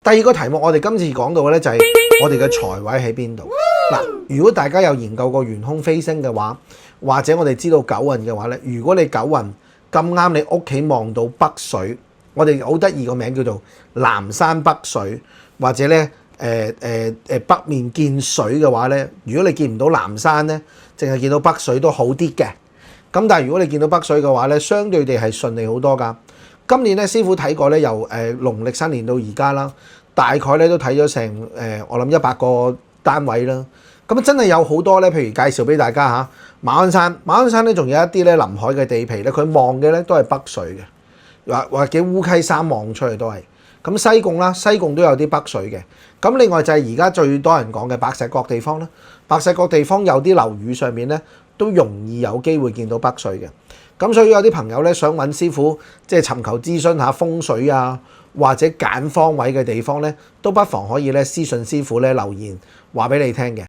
第二個題目我哋今次講到嘅咧就係我哋嘅財位喺邊度嗱。如果大家有研究過玄空飛星嘅話，或者我哋知道九運嘅話咧，如果你九運咁啱你屋企望到北水，我哋好得意個名叫做南山北水，或者咧北面見水嘅話咧，如果你見唔到南山咧，淨係見到北水都好啲嘅。咁但係如果你見到北水嘅話咧，相對地係順利好多㗎。今年咧師傅睇過咧，由農曆新年到而家啦，大概咧都睇咗成我諗100個單位啦。咁真係有好多咧，譬如介紹俾大家嚇，馬鞍山咧仲有一啲咧臨海嘅地皮咧，佢望嘅咧都係北水嘅，或者烏溪山望出去都係。咁西貢啦，西貢都有啲北水嘅。咁另外就係而家最多人講嘅白石角地方啦，白石角地方有啲樓宇上面咧都容易有機會見到北水嘅。咁所以有啲朋友咧想揾師傅，即係尋求諮詢下風水啊，或者揀方位嘅地方咧，都不妨可以咧私信師傅咧留言話俾你聽嘅。